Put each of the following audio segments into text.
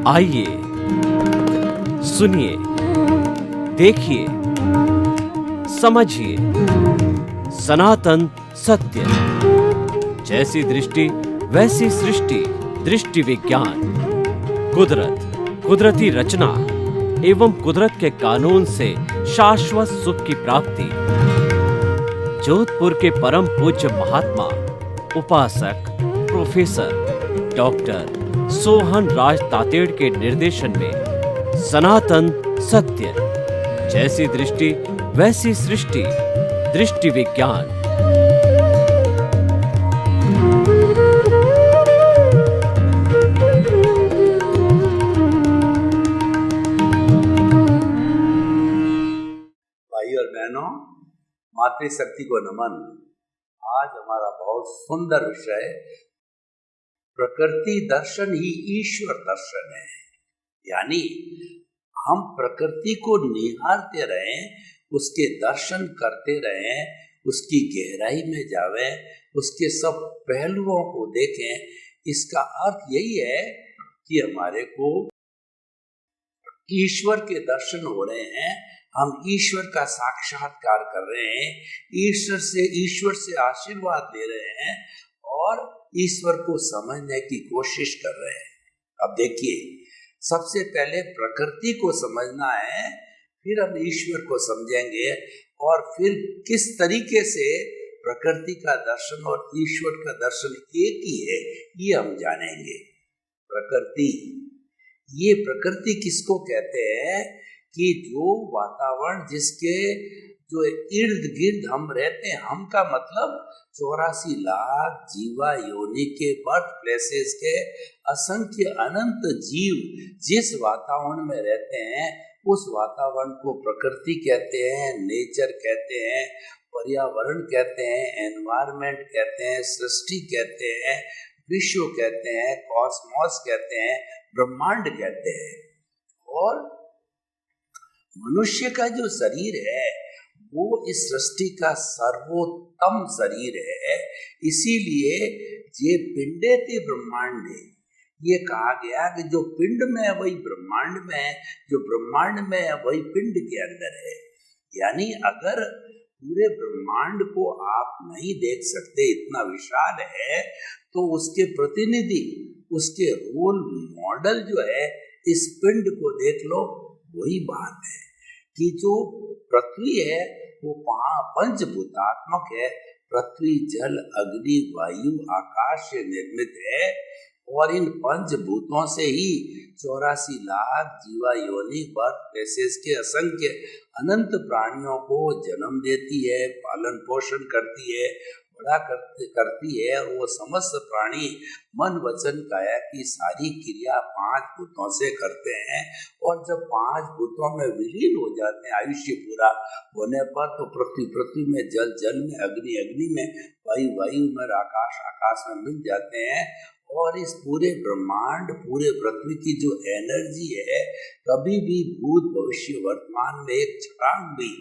आइए सुनिए, देखिए, समझिए सनातन सत्य। जैसी दृष्टि वैसी सृष्टि, दृष्टि विज्ञान। कुदरत, कुदरती रचना एवं कुदरत के कानून से शाश्वत सुख की प्राप्ति। जोधपुर के परम पूज्य महात्मा उपासक प्रोफेसर डॉक्टर सोहन राज तातेड़ के निर्देशन में सनातन सत्य। जैसी दृष्टि वैसी सृष्टि, दृष्टि विज्ञान। भाई और बहनों, मातृशक्ति को नमन। आज हमारा बहुत सुंदर विषय प्रकृति दर्शन ही ईश्वर दर्शन है। यानी हम प्रकृति को निहारते रहें, उसके दर्शन करते रहें, उसकी गहराई में जावें, उसके सब पहलुओं को देखें। इसका अर्थ यही है कि हमारे को ईश्वर के दर्शन हो रहे हैं, हम ईश्वर का साक्षात्कार कर रहे हैं, ईश्वर से आशीर्वाद ले रहे हैं और ईश्वर को समझने की कोशिश कर रहे हैं। अब देखिए, सबसे पहले प्रकृति को समझना है, फिर हम ईश्वर को समझेंगे और फिर किस तरीके से प्रकृति का दर्शन और ईश्वर का दर्शन एक ही है, ये हम जानेंगे। प्रकृति, ये प्रकृति किसको कहते हैं कि जो वातावरण जिसके जो इर्द गिर्द हम रहते हैं, हम का मतलब 84 लाख जीवा योनि के बर्थ प्लेसेस के असंख्य अनंत जीव जिस वातावरण में रहते हैं, उस वातावरण को प्रकृति कहते हैं, नेचर कहते हैं, पर्यावरण कहते हैं, एनवायरमेंट कहते हैं, सृष्टि कहते हैं, विश्व कहते हैं, कॉस्मोस कहते हैं, ब्रह्मांड कहते हैं। और मनुष्य का जो शरीर है वो इस सृष्टि का सर्वोत्तम शरीर है। इसीलिए ये पिंडे ते ब्रह्मांडे, ये कहा गया कि जो पिंड में है वही ब्रह्मांड में है, जो ब्रह्मांड में है वही पिंड के अंदर है। यानी अगर पूरे ब्रह्मांड को आप नहीं देख सकते, इतना विशाल है, तो उसके प्रतिनिधि, उसके रोल मॉडल जो है, इस पिंड को देख लो। वही बात है कि जो पृथ्वी है वो पंचभूतात्मक है। पृथ्वी, जल, अग्नि, वायु, आकाश से निर्मित है और इन पंचभूतों से ही 84 लाख जीवा योनि बर्थ प्लेसेस के असंख्य अनंत प्राणियों को जन्म देती है, पालन पोषण करती है, बड़ा करती है। और वो समस्त प्राणी मन वचन काया की सारी क्रिया 5 भूतों से करते हैं। और जब 5 भूतों में विलीन हो जाते हैं, आयुष्य पूरा होने पर, तो पृथ्वी में, जल में, अग्नि में, वायु में, आकाश में मिल जाते हैं। और इस पूरे ब्रह्मांड, पूरे पृथ्वी की जो एनर्जी है, कभी भी भूत भविष्य वर्तमान में एक छटांग भी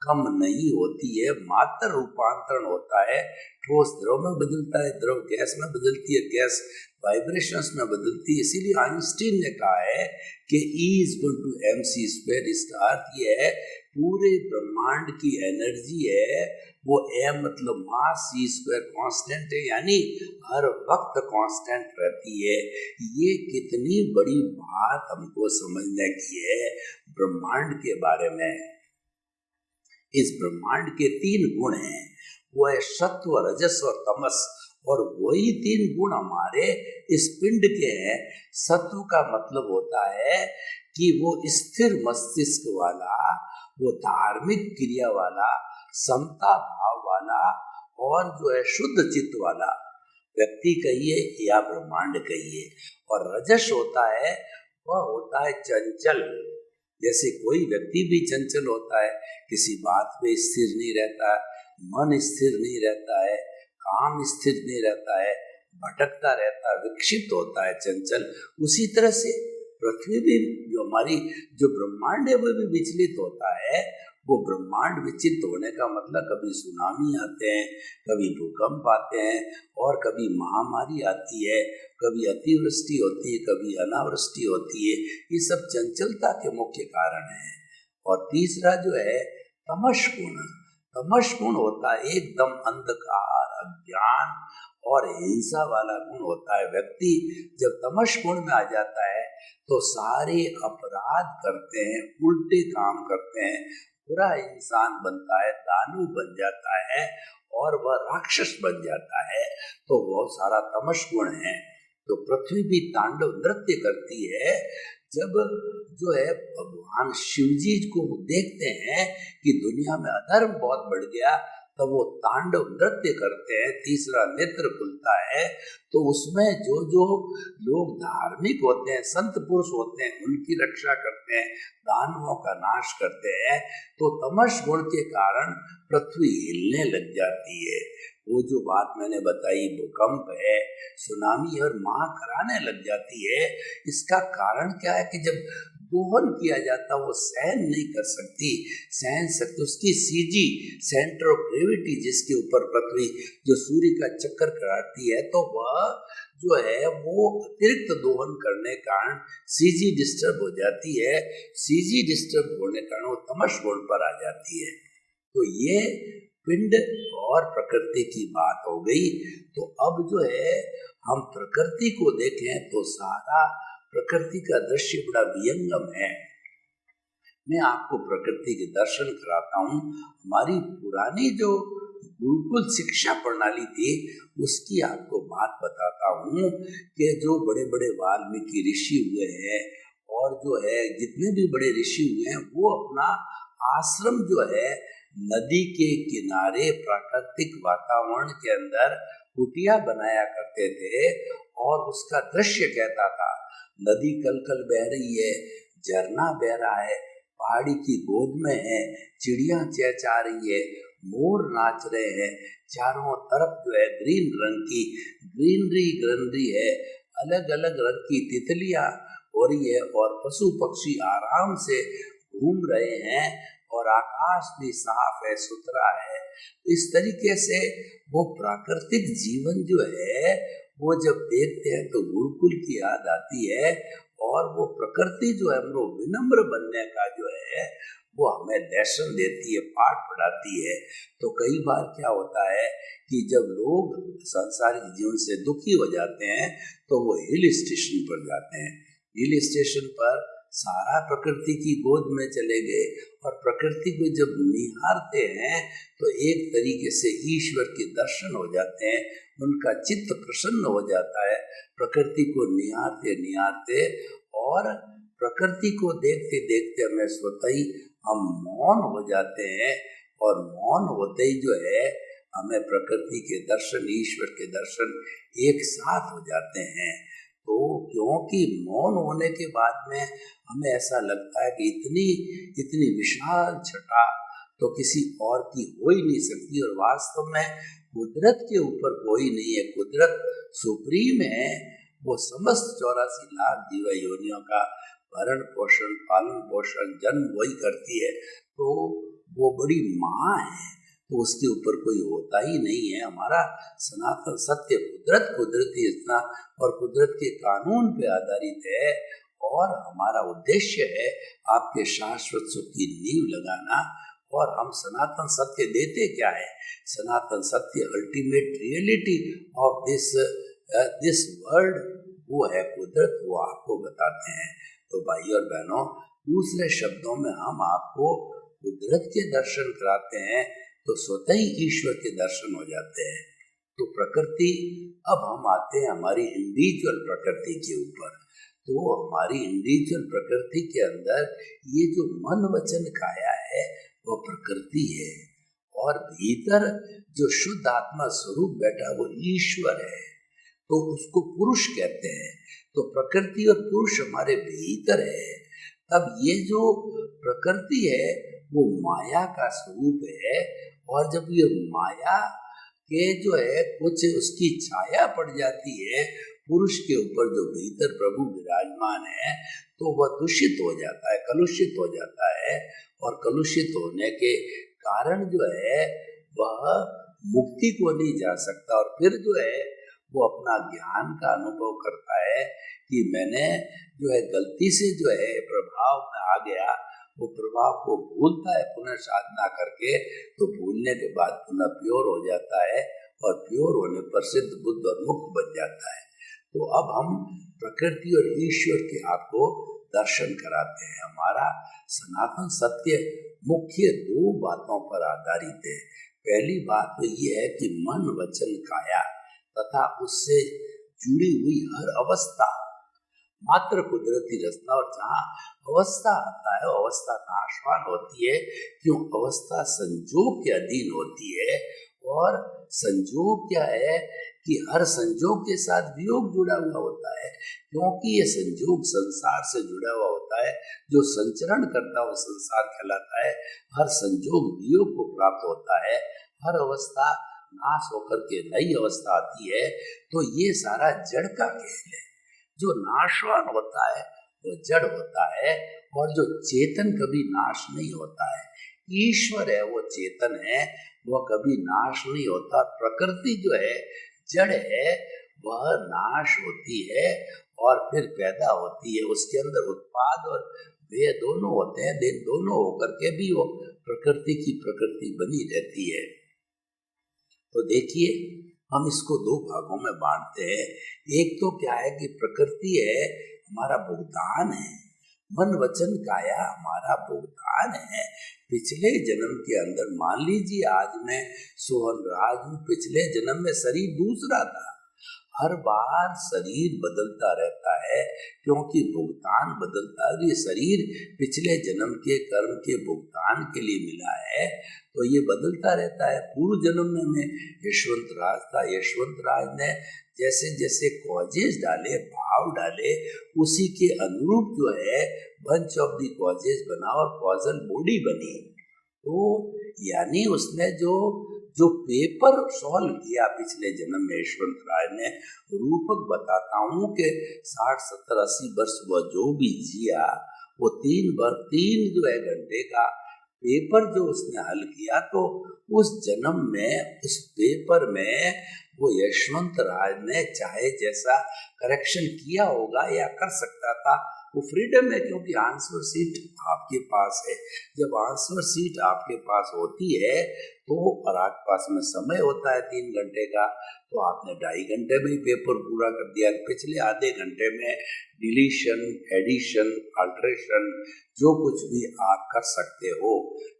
कम नहीं होती है। मात्र रूपांतरण होता है, ठोस द्रव में बदलता है, द्रव गैस में बदलती है, गैस वाइब्रेशंस में बदलती है। इसीलिए आइंस्टीन ने कहा है कि E = mc²। इसका अर्थ ये है, पूरे ब्रह्मांड की एनर्जी है वो m मतलब मास, c² कांस्टेंट है, यानी हर वक्त कांस्टेंट रहती है। ये कितनी बड़ी बात हमको समझने की है ब्रह्मांड के बारे में। इस ब्रह्मांड के 3 गुण हैं, वो है सत्व, रजस और तमस। और वही 3 गुण हमारे इस पिंड के हैं। सत्व का मतलब होता है कि वो स्थिर मस्तिष्क वाला, वो धार्मिक क्रिया वाला, समता भाव वाला और जो है शुद्ध चित्त वाला व्यक्ति कहिए या ब्रह्मांड कहिए। और रजस होता है, वह होता है चंचल। जैसे कोई व्यक्ति भी चंचल होता है, किसी बात पे स्थिर नहीं रहता है, मन स्थिर नहीं रहता है, काम स्थिर नहीं रहता है, भटकता रहता है, विक्षिप्त होता है, चंचल। उसी तरह से पृथ्वी भी, जो हमारी जो ब्रह्मांड है, वो भी विचलित होता है। वो ब्रह्मांड विचित्र होने का मतलब कभी सुनामी आते हैं, कभी भूकंप आते हैं, और कभी महामारी आती है, कभी अतिवृष्टि होती है, कभी अनावृष्टि होती है। ये सब चंचलता के मुख्य कारण हैं। और तीसरा जो है तमश गुण। तमश गुण होता है एकदम अंधकार, अज्ञान और हिंसा वाला गुण होता है। व्यक्ति जब तमश गुण में आ जाता है तो सारे अपराध करते हैं, उल्टे काम करते हैं, बुरा इंसान बनता है, दानव बन जाता है और वह राक्षस बन जाता है। तो बहुत सारा तमश गुण है। तो पृथ्वी भी तांडव नृत्य करती है। जब जो है भगवान शिव जी को देखते हैं कि दुनिया में अधर्म बहुत बढ़ गया, तब वो तांडव नृत्य करते हैं, तीसरा नेत्र खुलता है। तो उसमें जो जो लोग धार्मिक होते हैं, संत पुरुष होते हैं, उनकी रक्षा करते हैं, दानवों का नाश करते हैं। तो तमस गुण के कारण पृथ्वी हिलने लग जाती है। वो जो बात मैंने बताई, भूकंप है, सुनामी और महाकराने लग जाती है। इसका कारण क्या है कि जब दोहन किया जाता वो सहन नहीं कर सकती, सहन सकती उसकी सीजी सेंटर ऑफ ग्रेविटी जिसके ऊपर पृथ्वी जो सूर्य का चक्कर कराती है, तो वह जो है वो अतिरिक्त दोहन करने के कारण सीजी डिस्टर्ब हो जाती है। सीजी डिस्टर्ब होने के कारण वो तमस गुण पर आ जाती है। तो ये पिंड और प्रकृति की बात हो गई। तो अब जो है हम प्रकृति को देखें तो सारा प्रकृति का दृश्य बड़ा वियंगम है। मैं आपको प्रकृति के दर्शन कराता हूँ। हमारी पुरानी जो गुरुकुल शिक्षा प्रणाली थी उसकी आपको बात बताता हूँ कि जो बड़े बड़े वाल्मीकि ऋषि हुए हैं और जो है जितने भी बड़े ऋषि हुए हैं, वो अपना आश्रम जो है नदी के किनारे प्राकृतिक वातावरण के अंदर कुटिया बनाया करते थे और उसका दृश्य कहता था। नदी कल कल बह रही है, झरना बह रहा है, पहाड़ी की गोद में है, चिड़िया चहचहा रही है, मोर नाच रहे हैं, चारों तरफ जो है ग्रीन रंग की ग्रीनरी है, अलग अलग रंग की तितलियां हो रही है और पशु पक्षी आराम से घूम रहे हैं और आकाश भी साफ है, सुथरा है। इस तरीके से वो प्राकृतिक जीवन जो है वो जब देखते हैं तो गुरुकुल की याद आती है। और वो प्रकृति जो है वो विनम्र बनने का जो है वो हमें लेसन देती है, पाठ पढ़ाती है। तो कई बार क्या होता है कि जब लोग सांसारिक जीवन से दुखी हो जाते हैं तो वो हिल स्टेशन पर जाते हैं। हिल स्टेशन पर सारा प्रकृति की गोद में चले गए और प्रकृति को जब निहारते हैं तो एक तरीके से ईश्वर के दर्शन हो जाते हैं, उनका चित्त प्रसन्न हो जाता है प्रकृति को निहारते निहारते। और प्रकृति को देखते देखते हमें स्वतः ही हम मौन हो जाते हैं और मौन होते ही जो है हमें प्रकृति के दर्शन, ईश्वर के दर्शन एक साथ हो जाते हैं। तो क्योंकि मौन होने के बाद में हमें ऐसा लगता है कि इतनी विशाल छटा तो किसी और की हो ही नहीं सकती, और वास्तव में कुदरत के ऊपर कोई नहीं है। कुदरत सुप्रीम है, वो समस्त 84 लाख जीव योनियों का भरण पोषण, पालन पोषण, जन्म वही करती है। तो वो बड़ी माँ है, तो उसके ऊपर कोई होता ही नहीं है। हमारा सनातन सत्य कुदरती इतना और कुदरत के कानून पे आधारित है, और हमारा उद्देश्य है आपके शाश्वत सुख की नींव लगाना। और हम सनातन सत्य देते क्या है? सनातन सत्य ultimate reality of this world वो है कुदरत, वो आपको बताते हैं। तो भाई और बहनों, दूसरे शब्दों में हम आपको कुदरत के दर्शन कराते हैं तो स्वतः ही ईश्वर के दर्शन हो जाते हैं। तो प्रकृति, अब हम आते हैं हमारी इंडिविजुअल प्रकृति के ऊपर। तो हमारी इंडिविजुअल प्रकृति के अंदर ये जो मन वचन काया है वो प्रकृति है, और भीतर जो शुद्ध आत्मा स्वरूप बैठा वो ईश्वर है, तो उसको पुरुष कहते हैं। तो प्रकृति और पुरुष हमारे भीतर है। तब ये जो प्रकृति है वो माया का स्वरूप है, और जब ये माया के जो है कुछ उसकी छाया पड़ जाती है, पुरुष के ऊपर जो भीतर प्रभु विराजमान है तो वह दूषित हो जाता है, कलुषित हो जाता है, और कलुषित होने के कारण जो है वह मुक्ति को नहीं जा सकता, और फिर जो है वो अपना ज्ञान का अनुभव करता है कि मैंने जो है गलती से जो है प्रभाव में आ गया, वो प्रभाव को भूलता है पुनः साधना करके, तो भूलने के बाद पुनः प्योर हो जाता है, और प्योर होने पर सिद्ध बुद्ध और मुक्त बन जाता है। तो अब हम प्रकृति और ईश्वर के आपको दर्शन कराते हैं। हमारा सनातन सत्य मुख्य दो बातों पर आधारित है। पहली बात तो ये है कि मन वचन काया तथा उससे जुड़ी हुई हर अवस्था मात्र कुदरती रचना, और जहाँ अवस्था आता है अवस्था नाशवान होती है, क्यों? अवस्था संजोग के अधीन होती है, और संजोग क्या है कि हर संजोग के साथ वियोग जुड़ा हुआ होता है, क्योंकि ये संजोग संसार से जुड़ा हुआ होता है। जो संचरण करता है वो संसार कहलाता है। हर संजोग वियोग को प्राप्त होता है, हर अवस्था नाश होकर के नई अवस्था आती है। तो ये सारा जड़ का खेल है। जो नाशवान होता है वो जड़ होता है, और जो चेतन कभी नाश नहीं होता है। ईश्वर है वो चेतन है, वह कभी नाश नहीं होता। प्रकृति जो है जड़ है, वह नाश होती है और फिर पैदा होती है। उसके अंदर उत्पाद और व्यय दोनों होते हैं, लेकिन दोनों होकर के भी वो प्रकृति की प्रकृति बनी रहती है। तो देखिए, हम इसको दो भागों में बांटते हैं। एक तो क्या है कि प्रकृति है हमारा भुगतान है, मन वचन काया हमारा भुगतान है। पिछले जन्म के अंदर मान लीजिए आज मैं सोहन राज हूँ, पिछले जन्म में शरीर दूसरा था। हर बार शरीर बदलता रहता है, क्योंकि भुगतान बदलता है। ये शरीर पिछले जन्म के कर्म के भुगतान के लिए मिला है, तो ये बदलता रहता है। पूर्व जन्म में मैं यशवंत राज था। यशवंत राज ने जैसे जैसे कॉजेज डाले, भाव डाले, उसी के अनुरूप जो है बंच ऑफ दी कॉजेज बना और कॉजल बॉडी बनी। तो यानी उसने जो पेपर सॉल्व किया पिछले जन्म में यशवंत राय ने, रूपक बताता हूँ कि 60, 70, 80 वर्ष वह जो भी जिया, वो 3 जो है घंटे का पेपर जो उसने हल किया, तो उस जन्म में उस पेपर में वो यशवंत राज ने चाहे जैसा करेक्शन किया होगा या कर सकता था। वो फ्रीडम है, क्योंकि आंसर सीट आपके पास है। जब आंसर सीट आपके पास होती है तो और आपके पास में समय होता है 3 घंटे का, तो आपने 2.5 घंटे में ही पेपर पूरा कर दिया। पिछले आधे घंटे में डिलीशन, एडिशन, अल्ट्रेशन जो कुछ भी आप कर सकते हो।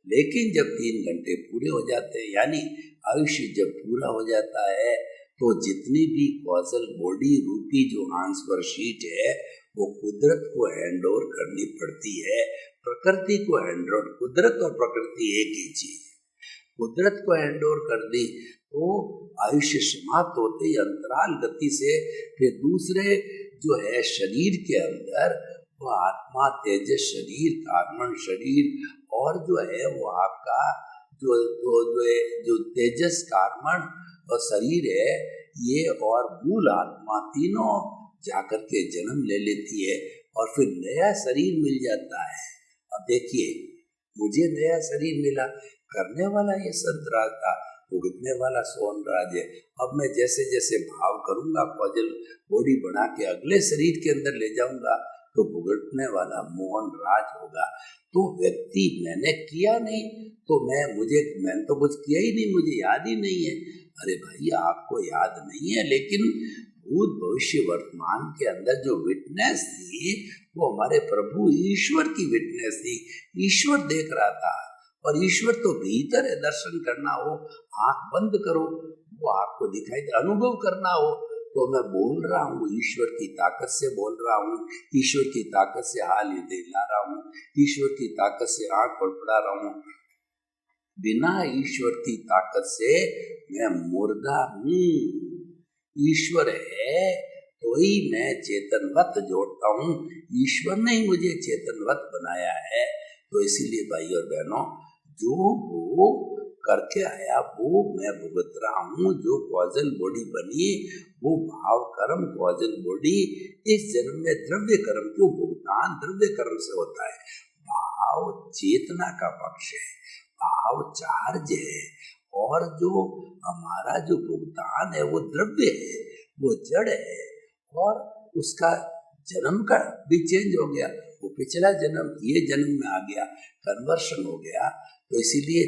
लेकिन जब 3 घंटे पूरे हो जाते हैं, यानी आयुष्य जब पूरा हो जाता है, तो जितनी भी कॉजल बॉडी रूपी जो आंसर शीट है वो कुदरत को हैंड ओवर करनी पड़ती है, प्रकृति को हैंड ओवर। कुदरत और प्रकृति एक ही चीज है। कुदरत को हैंड ओवर कर दी तो आयुष्य समाप्त होते ही अंतराल गति से फिर दूसरे जो है शरीर के अंदर वो आत्मा, तेजस शरीर, कार्बन शरीर, और जो है वो आपका जो तेजस, कार्बन और शरीर है, ये और मूल आत्मा तीनों जाकर के जन्म ले लेती है और फिर नया शरीर मिल जाता है। अब देखिए, मुझे नया शरीर मिला, करने वाला ये संत राज था, भुगतने वाला सोहन राज है। अब मैं जैसे जैसे भाव करूंगा, कॉजल बॉडी बना के अगले शरीर के अंदर ले जाऊंगा, तो भुगतने वाला मोहन राज होगा। तो व्यक्ति मैंने किया नहीं, तो मैंने तो कुछ किया ही नहीं, मुझे याद ही नहीं है। अरे भाई, आपको याद नहीं है, लेकिन भूत भविष्य वर्तमान के अंदर जो विटनेस थी वो हमारे प्रभु ईश्वर की विटनेस थी। ईश्वर देख रहा था, और ईश्वर तो भीतर है। दर्शन करना हो, आंख बंद करो, वो आपको दिखाई दे। अनुभव करना हो तो मैं बोल रहा हूँ, ईश्वर की ताकत से बोल रहा हूँ, ईश्वर की ताकत से हाल हिला रहा हूँ, ईश्वर की ताकत से आंख फड़फड़ा रहा हूँ। बिना ईश्वर की ताकत से मैं मुर्दा हूँ। ईश्वर है तो ही मैं चेतनवत जोड़ता हूँ। ईश्वर ने ही मुझे चेतनवत बनाया है। तो इसीलिए भाई और बहनों, जो वो करके आया वो मैं भुगत रहा हूँ। जो कॉजल बॉडी बनी वो भाव कर्म कॉजल बॉडी। इस जन्म में द्रव्य कर्म क्यों भुगतान द्रव्य कर्म से होता है। भाव चेतना का पक्ष है, भाव चार्ज है, और जो हमारा जो भुगतान है वो द्रव्य है, वो जड़ है, और उसका जन्म का भी चेंज हो गया। वो पिछला जन्म ये जन्म में आ गया, कन्वर्शन हो गया। तो इसीलिए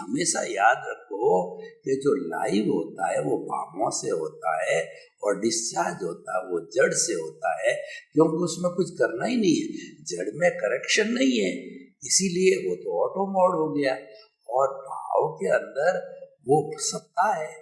हमेशा याद रखो कि जो लाइव होता है वो भावों से होता है, और डिस्चार्ज होता है वो जड़ से होता है, क्योंकि उसमें कुछ करना ही नहीं है, जड़ में करेक्शन नहीं है, इसीलिए वो तो ऑटो मोड हो गया। और भाव के अंदर वो सत्ता है,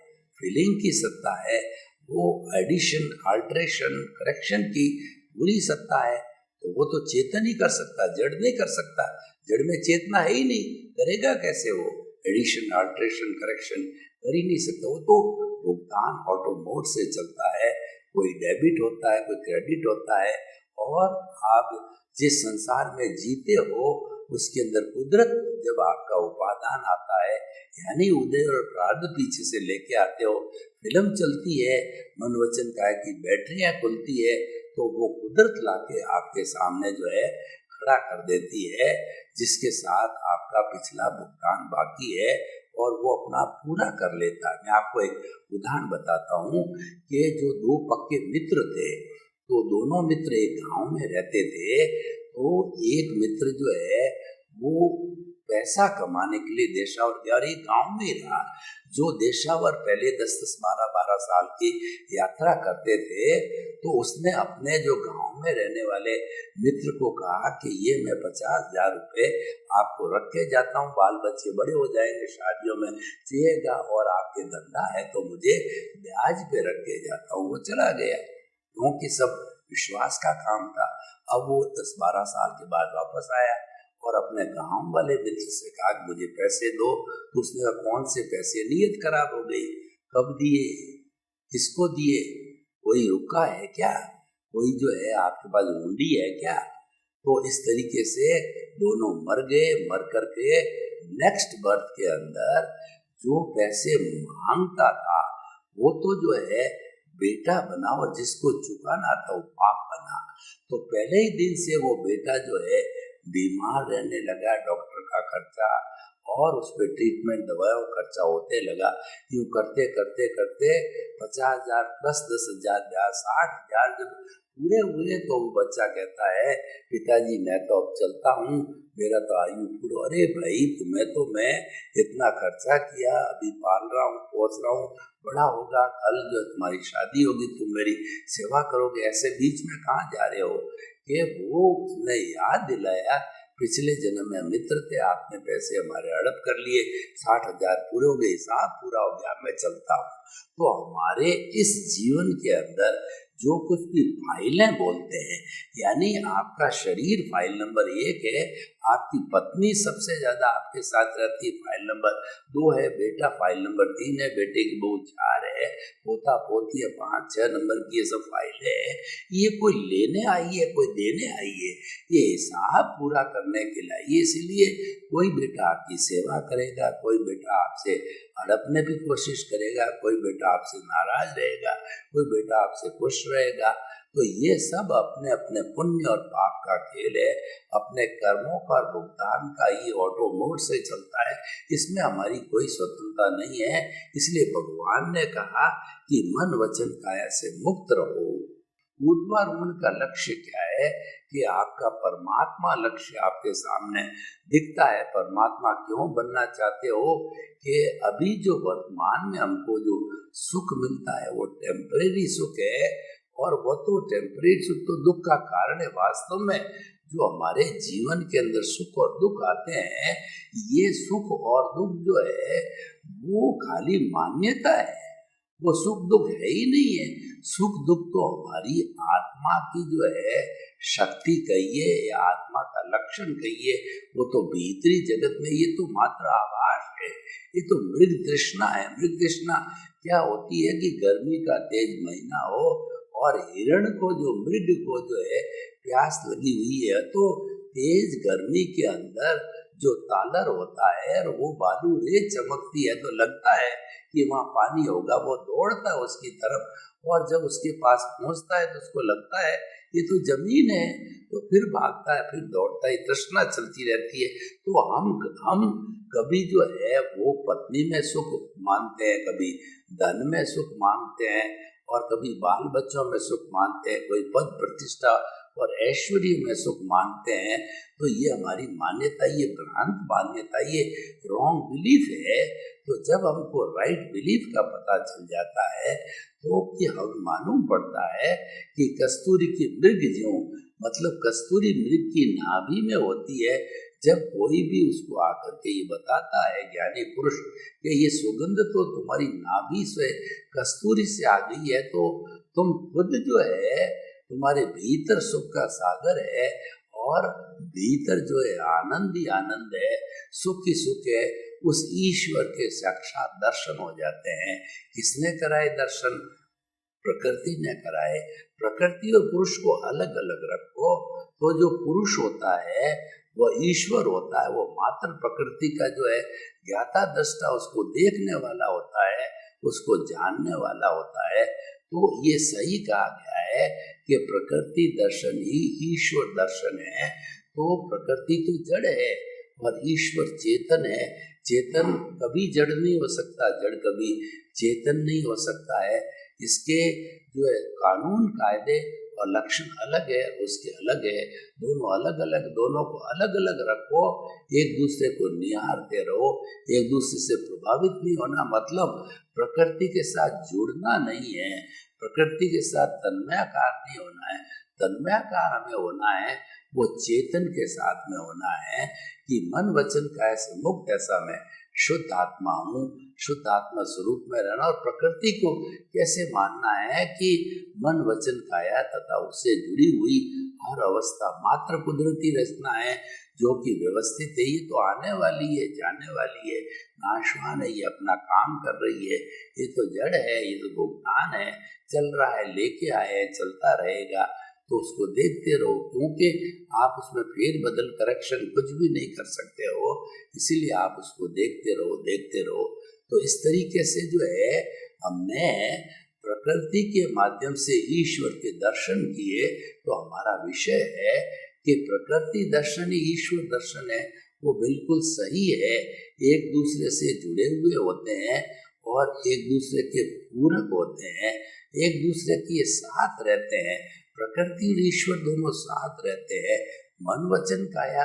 फीलिंग की सत्ता है, वो एडिशन अल्ट्रेशन करेक्शन की पूरी सत्ता है। तो वो तो चेतन ही कर सकता, जड़ नहीं कर सकता। जड़ में चेतना है ही नहीं, करेगा कैसे वो एडिशन अल्ट्रेशन करेक्शन, कर ही नहीं सकता। वो तो भुगतान ऑटो मोड से चलता है, कोई डेबिट होता है, कोई क्रेडिट होता है। और आप जिस संसार में जीते हो उसके अंदर कुदरत जब आपका उपादान आता है, यानी उदय और प्रारब्ध पीछे से लेके आते हो, फिल्म चलती है, मन वचन काय की बैटरियां खुलती है, तो वो कुदरत लाके आपके सामने जो है खड़ा कर देती है, जिसके साथ आपका पिछला भुगतान बाकी है, और वो अपना पूरा कर लेता है। मैं आपको एक उदाहरण बताता हूँ कि जो दो पक्के मित्र थे, तो दोनों मित्र एक गांव में रहते थे। तो एक मित्र जो है वो पैसा कमाने के लिए देशावर गया, और एक गांव में रहा। जो देशावर पहले 10-10, 12-12 साल की यात्रा करते थे, तो उसने अपने जो गांव में रहने वाले मित्र को कहा कि ये मैं 50,000 रुपये आपको रख के जाता हूँ, बाल बच्चे बड़े हो जाएंगे, शादियों में चाहिएगा, और आपके धंधा है तो मुझे ब्याज पे रख के जाता हूँ। वो चला गया, क्योंकि सब विश्वास का काम था। अब वो 10-12 साल के बाद वापस आया और अपने गांव वाले मित्र से कहा मुझे पैसे दो। तो उसने कहा कौन से पैसे, नीयत खराब हो गई, कब दिए, किसको दिए, कोई रुका है क्या, कोई जो है आपके पास हुंडी है क्या। तो इस तरीके से दोनों मर गए। मर करके नेक्स्ट बर्थ के अंदर जो पैसे मांगता था वो तो जो है बेटा बना, और जिसको चुकाना था वो बाप बना। तो पहले ही दिन से वो बेटा जो है बीमार रहने लगा, डॉक्टर का खर्चा और उस पर ट्रीटमेंट दवाओं खर्चा होते लगा। यूँ करते करते करते 50,000 प्लस 10,000 60,000 जब पूरे हुए, तो वो बच्चा कहता है पिताजी मैं तो अब चलता हूँ, मेरा तो आयु पूरा। अरे भाई तुम्हें तो मैं इतना खर्चा किया, अभी पाल रहा हूँ, पोस रहा हूँ, बड़ा होगा, कल जो तुम्हारी शादी होगी तुम मेरी सेवा करोगे, ऐसे बीच में कहाँ जा रहे हो। कि वो उसने याद दिलाया पिछले जन्म में मित्र थे, आपने पैसे हमारे हड़प कर लिए, 60,000 पूरे हो गए, हिसाब पूरा हो गया, मैं चलता हूँ। तो हमारे इस जीवन के अंदर जो कुछ भी फाइलें बोलते हैं, यानी आपका शरीर फाइल नंबर 1 है, आपकी पत्नी सबसे ज्यादा आपके साथ रहती है, फाइल नंबर 2 है, बेटा फाइल नंबर 3 है, बेटे की बहू 4 है, पोता पोती है 5-6 नंबर की, ये सब फाइल है। ये कोई लेने आई है, कोई देने आई है, ये हिसाब पूरा करने के लिए आई है। इसीलिए कोई बेटा आपकी सेवा करेगा, कोई बेटा आपसे हड़पने की कोशिश करेगा, कोई बेटा आपसे नाराज रहेगा, कोई बेटा आपसे खुश रहेगा। तो ये सब अपने अपने पुण्य और पाप का खेल है, अपने कर्मों का भुगतान का ही ऑटो मोड से चलता है, इसमें हमारी कोई स्वतंत्रता नहीं है। इसलिए भगवान ने कहा कि मन वचन काया से मुक्त रहो। ऊर्ध्वारोहण का लक्ष्य क्या है कि आपका परमात्मा लक्ष्य आपके सामने दिखता है। परमात्मा क्यों बनना चाहते हो कि अभी जो वर्तमान में हमको जो सुख मिलता है वो टेम्परेरी सुख है, और वो तो टेम्परेरी सुख तो दुख का कारण है। वास्तव में जो हमारे जीवन के अंदर सुख और दुख आते हैं, ये सुख और दुख जो है वो खाली मान्यता है, वो सुख दुख है ही नहीं है। सुख दुख तो हमारी आत्मा की जो है शक्ति कहिए या आत्मा का लक्षण कहिए, वो तो भीतरी जगत में, ये तो मात्र आभास है, ये तो मृग तृष्णा है। मृग तृष्णा क्या होती है कि गर्मी का तेज महीना हो और हिरण को जो मृग को जो है प्यास लगी हुई है, तो तेज गर्मी के अंदर जो तालर होता है और वो बालू रेत चमकती है तो लगता है कि वहाँ पानी होगा, वो दौड़ता है उसकी तरफ, और जब उसके पास पहुँचता है तो उसको लगता है ये तो जमीन है, तो फिर भागता है, फिर दौड़ता है, तृष्णा चलती रहती है। तो हम कभी जो है वो पत्नी में सुख मानते हैं, कभी धन में सुख मांगते हैं, और कभी बाल बच्चों में सुख मानते हैं, कोई पद प्रतिष्ठा और ऐश्वर्य में सुख मानते हैं। तो ये हमारी मान्यता, ये भ्रांत मान्यता, ये रॉन्ग बिलीफ है। तो जब हमको राइट बिलीफ का पता चल जाता है तो कि हम मालूम पड़ता है कि कस्तूरी की मृग ज्यों, मतलब कस्तूरी मृग की नाभि में होती है। जब कोई भी उसको आकर के ये बताता है ज्ञानी पुरुष कि ये सुगंध तो तुम्हारी नाभि से कस्तूरी से आ गई है, तो तुम खुद जो है तुम्हारे भीतर सुख का सागर है, और भीतर जो है आनंद ही आनंद है, सुख ही सुख है, उस ईश्वर के साक्षात दर्शन हो जाते हैं। किसने कराए दर्शन? प्रकृति ने कराए। प्रकृति और पुरुष को अलग अलग रखो तो जो पुरुष होता है वह ईश्वर होता है, वो मात्र प्रकृति का जो है ज्ञाता दृष्टा, उसको देखने वाला होता है, उसको जानने वाला होता है। तो ये सही कहा गया है कि प्रकृति दर्शन ही ईश्वर दर्शन है। तो प्रकृति तो जड़ है और ईश्वर चेतन है। चेतन कभी जड़ नहीं हो सकता, जड़ कभी चेतन नहीं हो सकता है। इसके जो है कानून कायदे और लक्षण अलग है, उसके अलग है, दोनों अलग अलग, दोनों को अलग अलग रखो, एक दूसरे को निहारते रहो, एक दूसरे से प्रभावित नहीं होना, मतलब प्रकृति के साथ जुड़ना नहीं है, प्रकृति के साथ तन्मयाकार नहीं होना है। तन्मयाकार हमें होना है वो चेतन के साथ में होना है कि मन वचन काया से मुक्त, ऐसा मैं शुद्ध आत्मा हूँ, शुद्ध आत्मा स्वरूप में रहना। और प्रकृति को कैसे मानना है कि मन वचन काया तथा उससे जुड़ी हुई हर अवस्था मात्र कुदरती रचना है, जो कि व्यवस्थित है। ये तो आने वाली है, जाने वाली है, नाशवान है, ये अपना काम कर रही है, ये तो जड़ है, ये तो भुगतान है, चल रहा है, लेके आए है, चलता रहेगा। तो उसको देखते रहो, क्योंकि आप उसमें फेर बदल करेक्शन कुछ भी नहीं कर सकते हो, इसीलिए आप उसको देखते रहो, देखते रहो। तो इस तरीके से जो है हमने प्रकृति के माध्यम से ईश्वर के दर्शन किए। तो हमारा विषय है कि प्रकृति दर्शन ही ईश्वर दर्शन है, वो बिल्कुल सही है, एक दूसरे से जुड़े हुए होते हैं और एक दूसरे के पूरक होते हैं, एक दूसरे के साथ रहते हैं। प्रकृति और ईश्वर दोनों साथ रहते हैं। मन वचन काया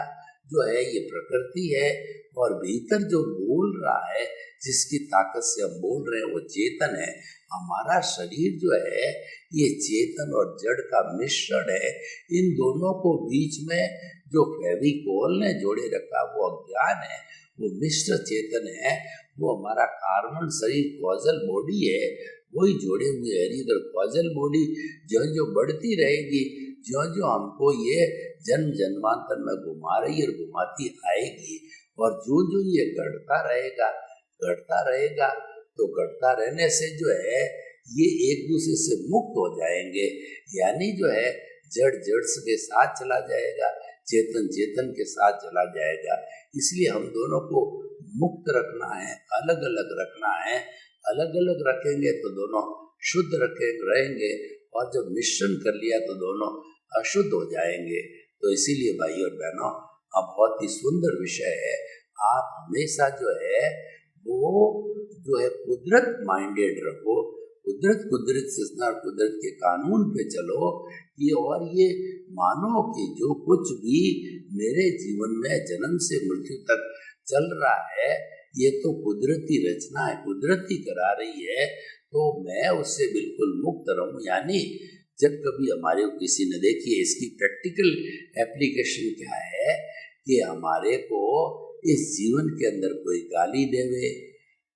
जो है ये प्रकृति है, और भीतर जो बोल रहा है, जिसकी ताकत से हम बोल रहे हैं, वो चेतन है। हमारा शरीर जो है ये चेतन और जड़ का मिश्रण है। इन दोनों को बीच में जो फेविकोल ने जोड़े रखा वो अज्ञान है, वो मिश्र चेतन है, वो हमारा कार्बन शरीर कॉजल बॉडी है, वही जोड़े हुए है। अगर कॉजल बॉडी जो जो बढ़ती रहेगी, जो जो हमको ये जन्म जन्मांतर में घुमा रही है और घुमाती आएगी, और जो जो ये घटता रहेगा, घटता रहेगा, तो घटता रहने से जो है ये एक दूसरे से मुक्त हो जाएंगे। यानी जो है जड़ जड़ के साथ चला जाएगा, चेतन चेतन के साथ चला जाएगा। इसलिए हम दोनों को मुक्त रखना है, अलग अलग रखना है। अलग अलग रखेंगे तो दोनों शुद्ध रहेंगे, और जब मिश्रण कर लिया तो दोनों अशुद्ध हो जाएंगे। तो इसीलिए भाई और बहनों, अब बहुत ही सुंदर विषय है। आप हमेशा जो है वो जो है कुदरत माइंडेड रहो, कुदरत से कुदरत के कानून पे चलो। ये और ये मानो कि जो कुछ भी मेरे जीवन में जन्म से मृत्यु तक चल रहा है, ये तो कुदरती रचना है, कुदरती करा रही है, तो मैं उससे बिल्कुल मुक्त रहूं। यानी जब कभी हमारे किसी ने, देखिए इसकी प्रैक्टिकल एप्लीकेशन क्या है कि हमारे को इस जीवन के अंदर कोई गाली देवे,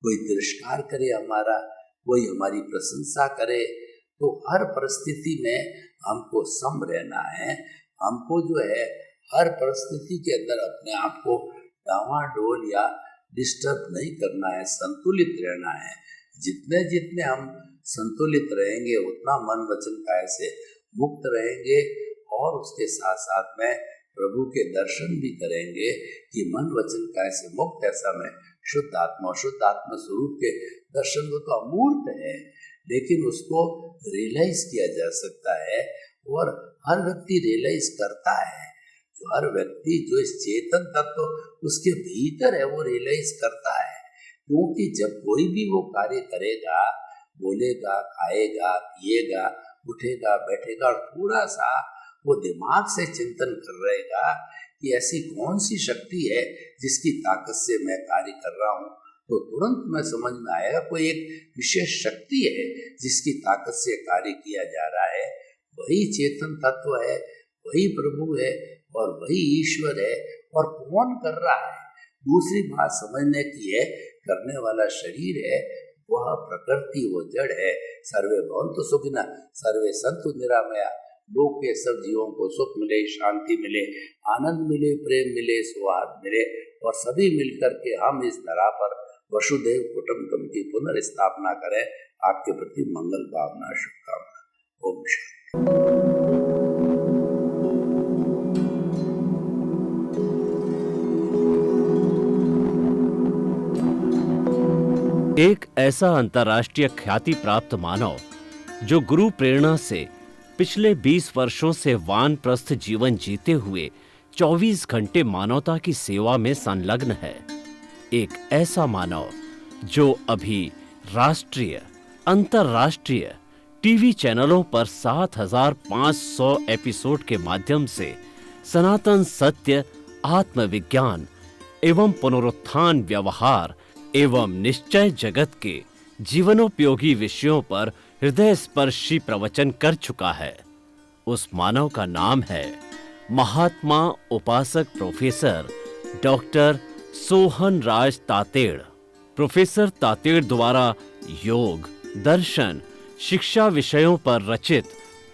कोई तिरस्कार करे हमारा, कोई हमारी प्रशंसा करे, तो हर परिस्थिति में हमको सम रहना है। हमको जो है हर परिस्थिति के अंदर अपने आप को डावाडोल या डिस्टर्ब नहीं करना है, संतुलित रहना है। जितने जितने हम संतुलित रहेंगे उतना मन वचन काया से मुक्त रहेंगे, और उसके साथ साथ में प्रभु के दर्शन भी करेंगे कि मन वचन काय से मुक्त, ऐसा मैं शुद्ध आत्मा स्वरूप के दर्शन को तो अमूर्त है, लेकिन उसको रियलाइज किया जा सकता है और हर व्यक्ति रियलाइज करता है। जो हर व्यक्ति जो इस चेतन तत्व उसके भीतर है वो रियलाइज करता है, क्योंकि जब कोई भी वो कार्य करेगा, बोलेगा, खाएगा, पिएगा, उठेगा, बैठेगा और थोड़ा सा वो दिमाग से चिंतन कर रहेगा कि ऐसी कौन सी शक्ति है जिसकी ताकत से मैं कार्य कर रहा हूँ, तो तुरंत में समझ में आएगा कोई एक विशेष शक्ति है जिसकी ताकत से कार्य किया जा रहा है। वही चेतन तत्व है, वही प्रभु है और वही ईश्वर है। और कौन कर रहा है? दूसरी बात समझने की है, करने वाला शरीर है, वह प्रकृति, वो जड़ है। सर्वे भवन्तु सुखिनः सर्वे सन्तु निरामया। लोक के सब जीवों को सुख मिले, शांति मिले, आनंद मिले, प्रेम मिले, सौहार्द मिले और सभी मिलकर के हम इस धरा पर वसुधैव कुटुम्बकम की पुनर्स्थापना करें। आपके प्रति मंगल भावना, शुभकामना। ओम शांति। एक ऐसा अंतर्राष्ट्रीय ख्याति प्राप्त मानव जो गुरु प्रेरणा से पिछले 20 वर्षों से वानप्रस्थ जीवन जीते हुए 24 घंटे मानवता की सेवा में संलग्न है। एक ऐसा मानव जो अभी राष्ट्रीय, अंतर्राष्ट्रीय टीवी चैनलों पर 7,500 एपिसोड के माध्यम से सनातन सत्य, आत्मविज्ञान एवं पुनरुत्थान, व्यवहार एवं निश्चय जगत के जीवनोपयोगी विषयों पर हृदय स्पर्शी प्रवचन कर चुका है। उस मानव का नाम है महात्मा उपासक प्रोफेसर डॉक्टर सोहन राज तातेड़। प्रोफेसर तातेड़ द्वारा योग, दर्शन, शिक्षा विषयों पर रचित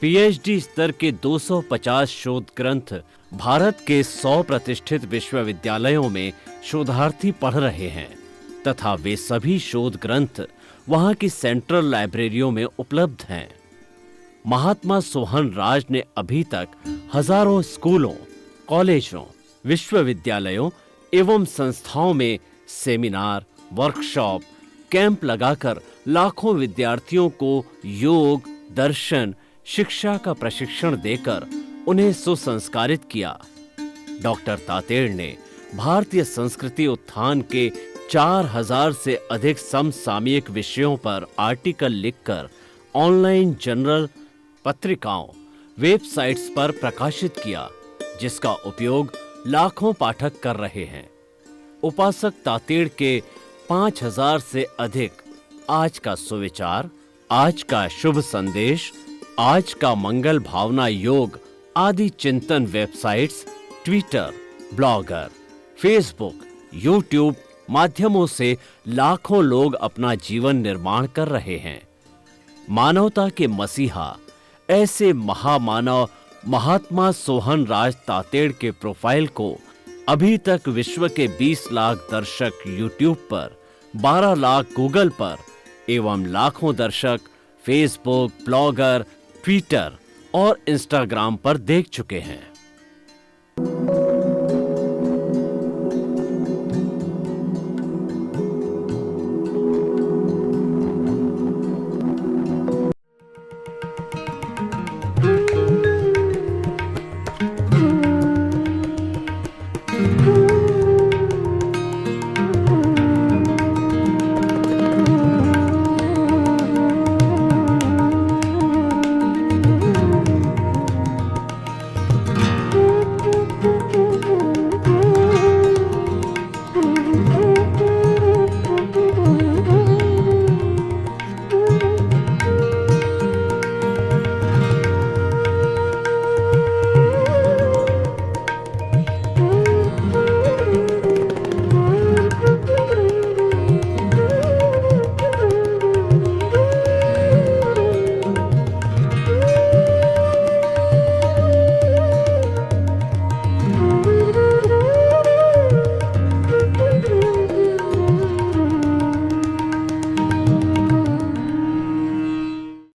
पीएचडी स्तर के 250 शोध ग्रंथ भारत के 100 प्रतिष्ठित विश्वविद्यालयों में शोधार्थी पढ़ रहे हैं तथा वे सभी शोध ग्रंथ वहां की सेंट्रल लाइब्रेरियों में उपलब्ध हैं। महात्मा सोहन राज ने अभी तक हजारों स्कूलों, कॉलेजों, विश्वविद्यालयों एवं संस्थाओं में सेमिनार, वर्कशॉप, कैंप लगाकर लाखों विद्यार्थियों को योग, दर्शन, शिक्षा का प्रशिक्षण देकर उन्हें सुसंस्कारित किया। डॉक्टर तातेड़ ने भारतीय संस्कृति उत्थान के 4000 से अधिक समसामयिक विषयों पर आर्टिकल लिखकर ऑनलाइन जर्नल, पत्रिकाओं, वेबसाइट्स पर प्रकाशित किया, जिसका उपयोग लाखों पाठक कर रहे हैं। उपासक तातेड़ के 5000 से अधिक आज का सुविचार, आज का शुभ संदेश, आज का मंगल भावना योग आदि चिंतन websites, Twitter, blogger, Facebook, YouTube माध्यमों से लाखों लोग अपना जीवन निर्माण कर रहे हैं। मानवता के मसीहा ऐसे महामानव महात्मा सोहन राज तातेड़ के प्रोफाइल को अभी तक विश्व के 20 लाख दर्शक यूट्यूब पर, 12 लाख गूगल पर एवं लाखों दर्शक फेसबुक, ब्लॉगर, ट्विटर और इंस्टाग्राम पर देख चुके हैं।